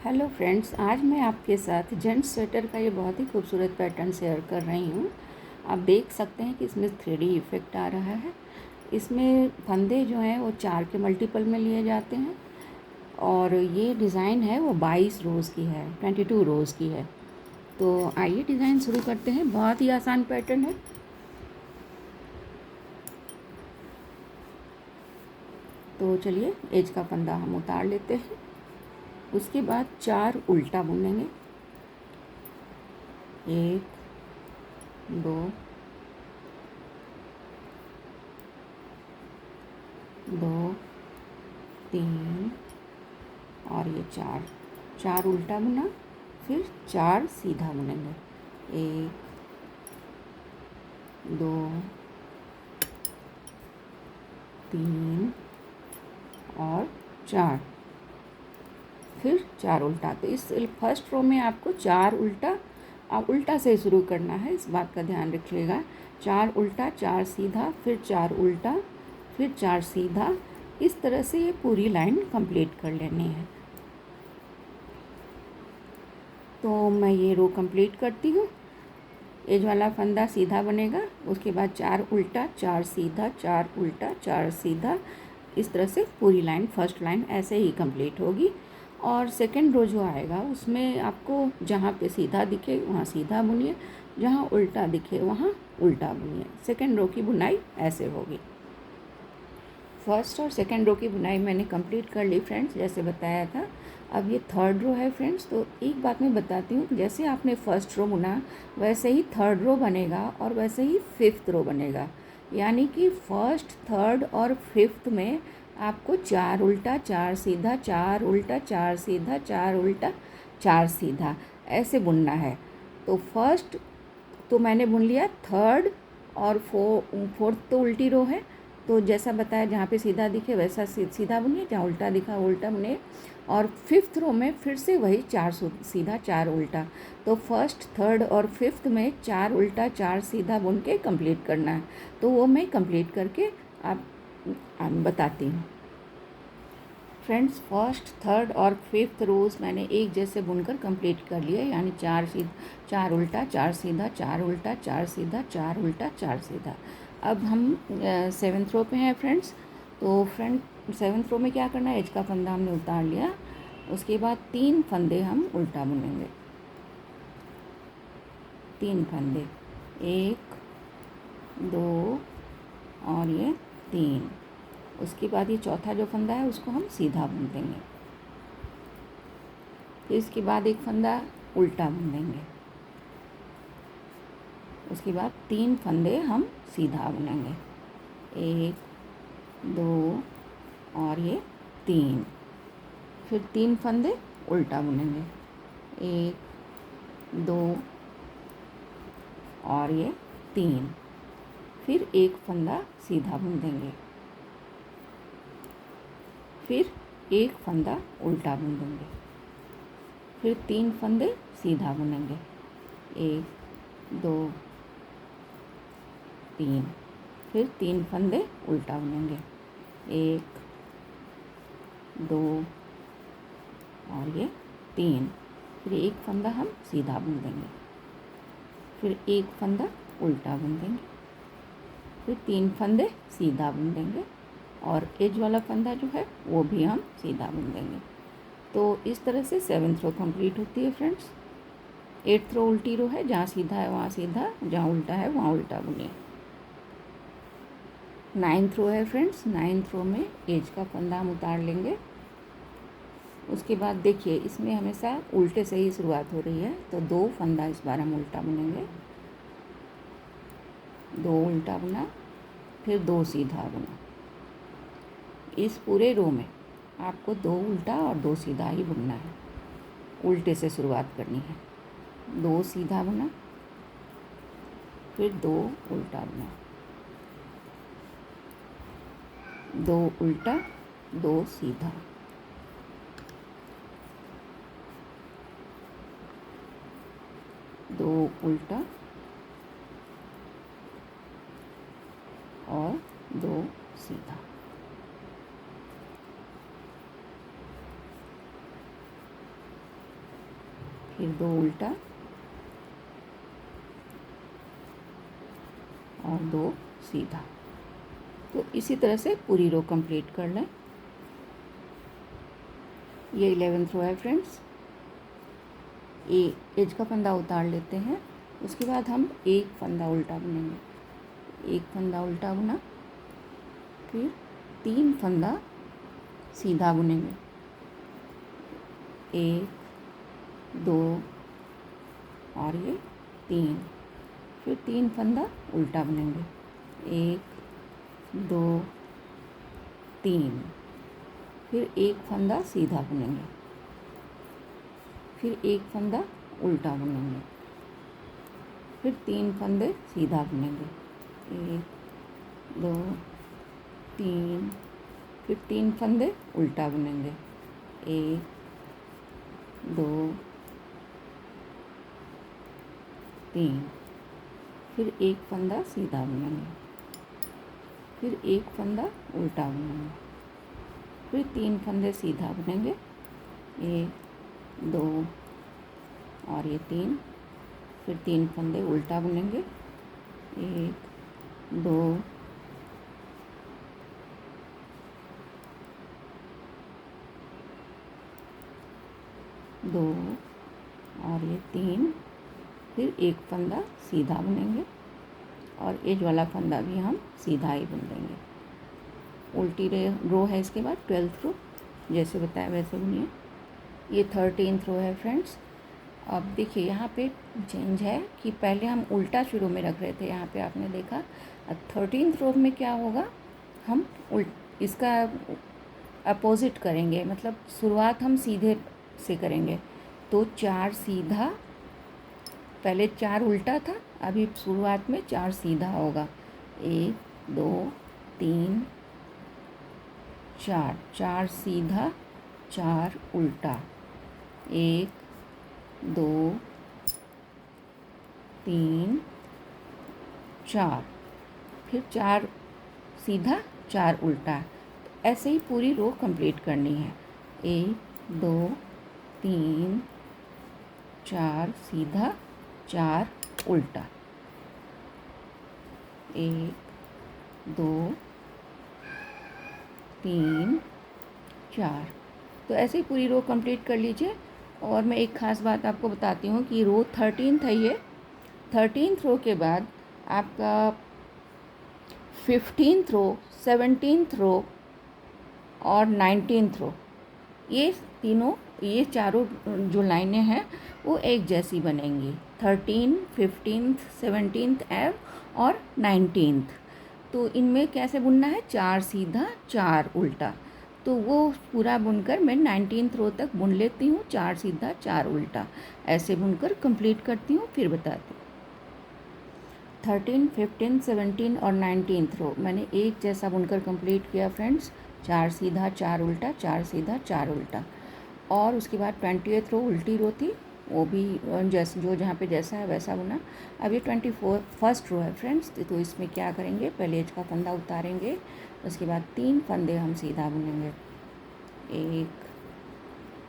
Hello friends, आज मैं आपके साथ जेंट्स स्वेटर का ये बहुत ही खूबसूरत पैटर्न शेयर कर रही हूँ। आप देख सकते हैं कि इसमें 3D इफ़ेक्ट आ रहा है। इसमें फंदे जो हैं वो 4 के मल्टीपल में लिए जाते हैं और ये डिज़ाइन है वो 22 रोज़ की है, 22 रोज़ की है। तो आइए डिज़ाइन शुरू करते हैं। बहुत ही आसान पैटर्न है। तो चलिए एज का फंदा हम उतार लेते हैं। उसके बाद 4 उल्टा बुनेंगे। 1 2 2 3 और ये 4 उल्टा बुना, फिर 4 सीधा बुनेंगे। 1 2 3 और 4, फिर 4 उल्टा। तो इस फर्स्ट रो में आपको 4 उल्टा, आप उल्टा से शुरू करना है, इस बात का ध्यान रखिएगा। 4 उल्टा, 4 सीधा, फिर 4 उल्टा, फिर 4 सीधा। इस तरह से ये पूरी लाइन कंप्लीट कर लेनी है। तो मैं ये रो कंप्लीट करती हूँ। एज वाला फंदा सीधा बनेगा, उसके बाद 4 उल्टा, 4 सीधा, 4 उल्टा, 4 सीधा। इस तरह से पूरी लाइन, फर्स्ट लाइन ऐसे ही कंप्लीट होगी। और सेकंड रो जो आएगा उसमें आपको जहाँ पे सीधा दिखे वहाँ सीधा बुनिए, जहाँ उल्टा दिखे वहाँ उल्टा बुनिए। सेकंड रो की बुनाई ऐसे होगी। फर्स्ट और सेकंड रो की बुनाई मैंने कंप्लीट कर ली फ्रेंड्स, जैसे बताया था। अब ये थर्ड रो है फ्रेंड्स। तो एक बात मैं बताती हूँ, जैसे आपने फर्स्ट रो बुना वैसे ही थर्ड रो बनेगा और वैसे ही फिफ्थ रो बनेगा। यानी कि फर्स्ट, थर्ड और फिफ्थ में आपको 4 उल्टा, 4 सीधा, 4 उल्टा, 4 सीधा, 4 उल्टा, 4 सीधा ऐसे बुनना है। तो फर्स्ट तो मैंने बुन लिया। थर्ड और फोर्थ तो उल्टी रो है, तो जैसा बताया जहाँ पे सीधा दिखे वैसा सीधा बुनिए, जहाँ उल्टा दिखा उल्टा बुनिए। और फिफ्थ रो में फिर से वही 4 सीधा, 4 उल्टा। तो फर्स्ट, थर्ड और फिफ्थ में 4 उल्टा, 4 सीधा बुन के कंप्लीट करना है। तो वो मैं कंप्लीट करके आप बताती हूँ फ्रेंड्स। फर्स्ट, थर्ड और फिफ्थ रोज़ मैंने एक जैसे बुनकर कंप्लीट कर लिए, यानी 4 उल्टा, 4 सीधा, 4 उल्टा, 4 सीधा, 4 उल्टा, 4 सीधा। अब हम सेवन्थ रो पे हैं फ्रेंड्स। तो सेवन्थ रो में क्या करना है, एज का फंदा हमने उतार लिया। उसके बाद 3 फंदे हम उल्टा बुनेंगे। 3 फंदे, 1 2 और ये 3। उसके बाद ये चौथा जो फंदा है उसको हम सीधा बुन देंगे। फिर इसके बाद एक फंदा उल्टा बुन देंगे। उसके बाद 3 फंदे हम सीधा बुनेंगे। 1 2 और ये 3। फिर 3 फंदे उल्टा बुनेंगे। 1 2 और ये 3। फिर एक फंदा सीधा बुन देंगे। फिर एक फंदा उल्टा बुन देंगे। फिर 3 फंदे सीधा बुनेंगे। 1 2 3। फिर 3 फंदे उल्टा बुनेंगे। 1 2 और ये 3। फिर एक फंदा हम सीधा बुन देंगे। फिर एक फंदा उल्टा बुन देंगे। फिर 3 फंदे सीधा बुन देंगे और एज वाला फंदा जो है वो भी हम सीधा बुन देंगे। तो इस तरह से सेवन्थ रो कंप्लीट होती है फ्रेंड्स। एट्थ रो उल्टी रो है, जहाँ सीधा है वहाँ सीधा, जहाँ उल्टा है वहाँ उल्टा बुनिए। नाइन्थ रो है फ्रेंड्स। नाइन्थ रो में एज का फंदा हम उतार लेंगे। उसके बाद देखिए इसमें हमेशा उल्टे से ही शुरुआत हो रही है, तो 2 फंदा इस बार हम उल्टा बुनेंगे। 2 उल्टा बुना, फिर 2 सीधा बुना। इस पूरे रो में आपको 2 उल्टा और 2 सीधा ही बुनना है, उल्टे से शुरुआत करनी है। 2 सीधा बुना, फिर 2 उल्टा बुना, 2 उल्टा, 2 सीधा, 2 उल्टा और 2 सीधा। फिर 2 उल्टा और 2 सीधा। तो इसी तरह से पूरी रो कंप्लीट कर लें। ये 11th रो है फ्रेंड्स। एज का फंदा उतार लेते हैं, उसके बाद हम एक फंदा उल्टा बुनेंगे। एक फंदा उल्टा बुना, फिर 3 फंदा सीधा बुनेंगे। 1 2 और ये 3। फिर 3 फंदा उल्टा बुनेंगे। 1 2 3। फिर एक फंदा सीधा बुनेंगे। फिर एक फंदा उल्टा बुनेंगे। फिर 3 फंदे सीधा बुनेंगे। 1 2 3। फिर 3 फंदे उल्टा बुनेंगे। 1 2 3। फिर एक फंदा सीधा बुनेंगे। फिर एक फंदा उल्टा बुनेंगे। फिर 3 फंदे सीधा बुनेंगे। 1 2 और ये 3। फिर 3 फंदे उल्टा बुनेंगे। 1 2 2 और ये 3। फिर एक फंदा सीधा बुनेंगे और एज वाला फंदा भी हम सीधा ही बुन देंगे। उल्टी रो है। इसके बाद 12th रो जैसे बताया वैसे बुनिए। ये 13th रो है फ्रेंड्स। अब देखिए यहाँ पे चेंज है कि पहले हम उल्टा शुरू में रख रहे थे, यहाँ पे आपने देखा। अब 13th रो में क्या होगा, हम इसका अपोजिट करेंगे, मतलब शुरुआत हम सीधे से करेंगे। तो 4 सीधा, पहले 4 उल्टा था, अभी शुरुआत में 4 सीधा होगा। 1 2 3 4। 4 सीधा 4 उल्टा। 1 2 3 4। फिर 4 सीधा 4 उल्टा। ऐसे ही पूरी रो कंप्लीट करनी है। 1 2 3 4 सीधा 4 उल्टा। 1 2 3 4। तो ऐसे ही पूरी रो कंप्लीट कर लीजिए। और मैं एक ख़ास बात आपको बताती हूँ कि रो 13th है ये। 13th रो के बाद आपका 15th रो, 17th रो और 19th रो, ये तीनों, ये चारों जो लाइनें हैं वो एक जैसी बनेंगी। 13, 15, 17th और 19th। तो इनमें कैसे बुनना है, 4 सीधा 4 उल्टा। तो वो पूरा बुनकर मैं 19th रो तक बुन लेती हूँ, 4 सीधा 4 उल्टा। ऐसे बुनकर कंप्लीट करती हूँ, फिर बताती हूँ। 13, 15, 17 और 19th रो मैंने एक जैसा बुनकर कंप्लीट किया फ्रेंड्स। 4 सीधा 4 उल्टा, 4 सीधा 4 उल्टा। और उसके बाद 20th रो उल्टी रो थी, वो भी जैसे जो जहाँ पे जैसा है वैसा बुना। अब ये 21st रो है फ्रेंड्स। तो इसमें क्या करेंगे, पहले एज का फंदा उतारेंगे, उसके बाद 3 फंदे हम सीधा बुनेंगे। 1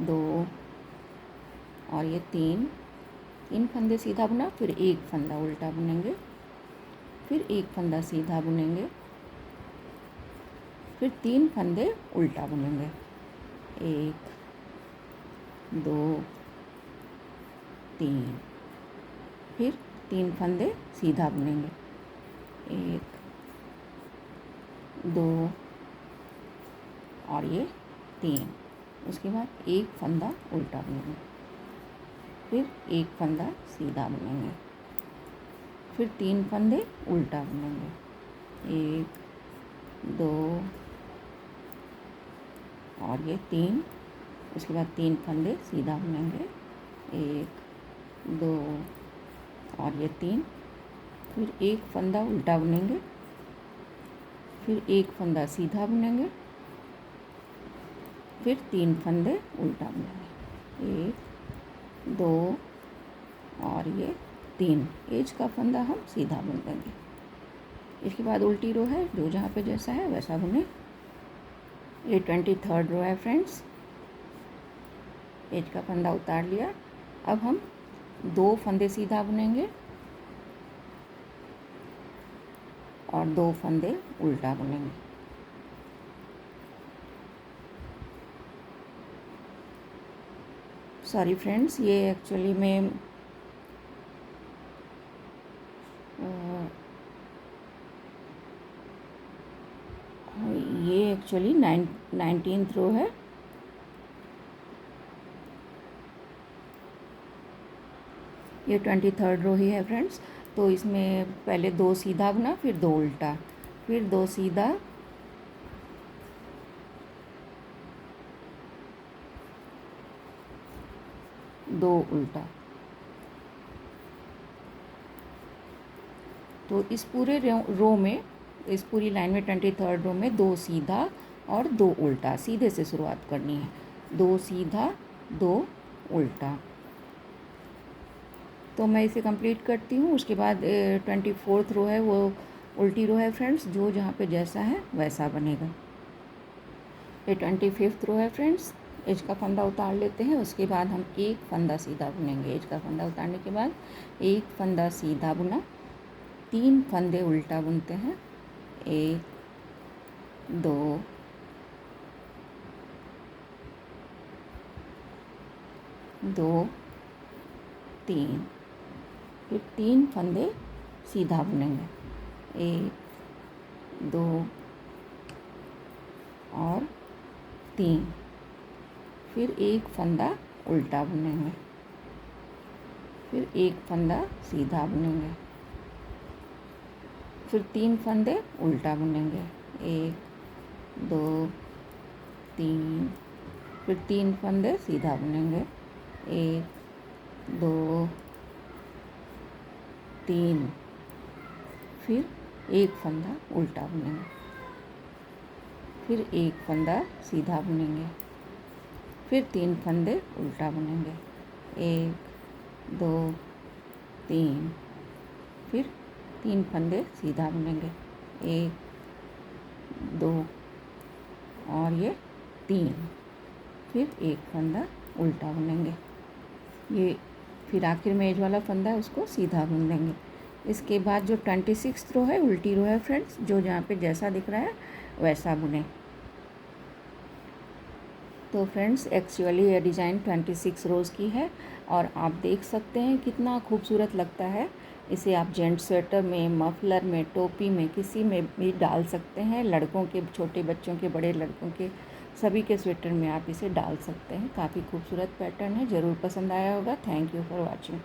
2 और ये 3 फंदे सीधा बुना। फिर एक फंदा उल्टा बुनेंगे। फिर एक फंदा सीधा बुनेंगे। फिर 3 फंदे उल्टा बुनेंगे। 1 2 3। फिर 3 फंदे सीधा बुनेंगे। 1 2 और ये 3। उसके बाद एक फंदा उल्टा बुनेंगे। फिर एक फंदा सीधा बुनेंगे। फिर 3 फंदे उल्टा बुनेंगे। 1 2 और ये 3। उसके बाद 3 फंदे सीधा बुनेंगे। 1 2 और ये 3। फिर एक फंदा उल्टा बुनेंगे। फिर एक फंदा सीधा बुनेंगे। फिर 3 फंदे उल्टा बुनेंगे। 1 2 और ये 3। एज का फंदा हम सीधा बुन देंगे। इसके बाद उल्टी रो है, जो जहाँ पे जैसा है वैसा बुने। ये 23rd रो है फ्रेंड्स। एज का फंदा उतार लिया, अब हम 2 फंदे सीधा बुनेंगे और 2 फंदे उल्टा बुनेंगे। सॉरी फ्रेंड्स, ये एक्चुअली में ये एक्चुअली 19th रो है। ये 23rd रो ही है फ्रेंड्स। तो इसमें पहले 2 सीधा बुना, फिर 2 उल्टा, फिर 2 सीधा, दो उल्टा। तो इस पूरे रो में, इस पूरी लाइन में 23rd रो में 2 सीधा और 2 उल्टा, सीधे से शुरुआत करनी है। 2 सीधा 2 उल्टा। तो मैं इसे कंप्लीट करती हूँ। उसके बाद 24th रो है वो उल्टी रो है फ्रेंड्स, जो जहाँ पे जैसा है वैसा बनेगा। ये 25th रो है फ्रेंड्स। एज का फंदा उतार लेते हैं, उसके बाद हम एक फंदा सीधा बुनेंगे। एज का फंदा उतारने के बाद एक फंदा सीधा बुना, 3 फंदे उल्टा बुनते हैं। 1 2 2 3, फिर 3 फंदे सीधा बुनेंगे। 1 2 और 3, फिर एक फंदा उल्टा बुनेंगे, फिर एक फंदा सीधा बुनेंगे, फिर 3 फंदे उल्टा बुनेंगे। 1 2 3, फिर 3 फंदे सीधा बुनेंगे। 1 2 3, फिर एक फंदा उल्टा बुनेंगे, फिर एक फंदा सीधा बुनेंगे, फिर 3 फंदे उल्टा बुनेंगे। 1 2 3, फिर 3 फंदे सीधा बुनेंगे। 1 2 और ये 3, फिर एक फंदा उल्टा बुनेंगे। ये फिर आखिर में एज वाला फंदा है उसको सीधा बुन देंगे। इसके बाद जो 26th रो है उल्टी रो है फ्रेंड्स, जो जहाँ पे जैसा दिख रहा है वैसा बुने। तो फ्रेंड्स एक्चुअली ये डिज़ाइन 26 रोज़ की है और आप देख सकते हैं कितना खूबसूरत लगता है। इसे आप जेंट स्वेटर में, मफलर में, टोपी में, किसी में भी डाल सकते हैं। लड़कों के, छोटे बच्चों के, बड़े लड़कों के, सभी के स्वेटर में आप इसे डाल सकते हैं। काफ़ी खूबसूरत पैटर्न है, ज़रूर पसंद आया होगा। Thank you for watching.